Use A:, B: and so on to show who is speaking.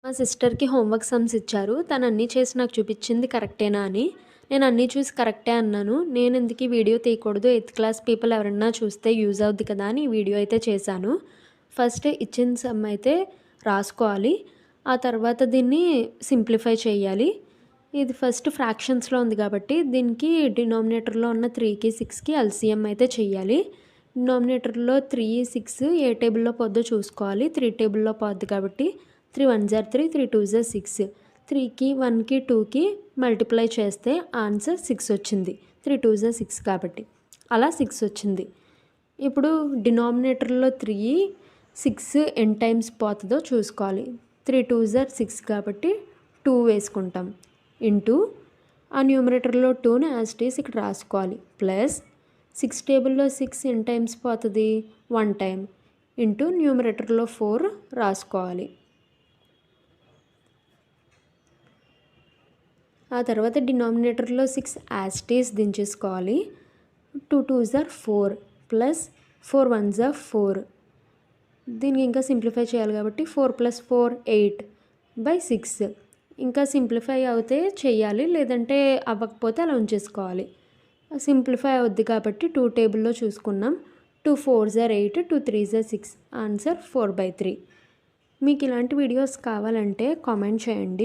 A: మా సిస్టర్‌కి homework sums ఇచ్చారు. తను అన్నీ చేసి నాకు చూపించింది కరెక్టేనా అని. నేను అన్నీ చూసి కరెక్టే అన్నాను. నేనెందుకు ఈ వీడియో తీయకూడదు, ఎయిత్ క్లాస్ పీపుల్ ఎవరన్నా చూస్తే యూజ్ అవుద్ది కదా అని ఈ వీడియో అయితే చేశాను. ఫస్ట్ ఇచ్చిన సమ్ అయితే రాసుకోవాలి. ఆ తర్వాత దీన్ని సింప్లిఫై చేయాలి. ఇది ఫస్ట్ ఫ్రాక్షన్స్‌లో ఉంది కాబట్టి దీనికి డినామినేటర్‌లో ఉన్న 3కి 6కి ఎల్సీఎం అయితే చెయ్యాలి. డినామినేటర్‌లో 3, 6 ఏ టేబుల్‌లో పోద్దో చూసుకోవాలి. 3 టేబుల్‌లో పోద్ది కాబట్టి 3 1 జార్ 3, 3 2 జార్ 6. 3కి 1కి 2కి మల్టిప్లై చేస్తే ఆన్సర్ 6 వచ్చింది. 3 2 జార్ 6 కాబట్టి అలా 6 వచ్చింది. ఇప్పుడు డినామినేటర్‌లో 3, 6 ఎన్ని టైమ్స్ పోతుందో చూసుకోవాలి. 3 2 జార్ 6 కాబట్టి 2 వేసుకుంటాం. ఇంటూ ఆ న్యూమరేటర్లో 2ని యాజ్ ఇట్ ఈజ్ ఇక్కడ రాసుకోవాలి. ప్లస్ 6 టేబుల్లో 6 ఎన్ని టైమ్స్ పోతుంది? 1 టైమ్. ఇంటూ న్యూమరేటర్లో 4 రాసుకోవాలి. ఆ తర్వాత డినామినేటర్లో 6 యాజ్ ఇట్ ఈజ్ దించేసుకోవాలి. 2 2 జార్ 4 ప్లస్ 4 1 జార్ 4. దీనికి ఇంకా సింప్లిఫై చేయాలి కాబట్టి 4 + 4 8/6. ఇంకా సింప్లిఫై అవుతే చెయ్యాలి, లేదంటే అవ్వకపోతే అలా ఉంచేసుకోవాలి. సింప్లిఫై అవుద్ది కాబట్టి 2 టేబుల్లో చూసుకున్నాం. 2 4 జార్ 8, 2 3 జార్ 6. ఆన్సర్ 4/3. మీకు ఇలాంటి వీడియోస్ కావాలంటే కామెంట్ చేయండి.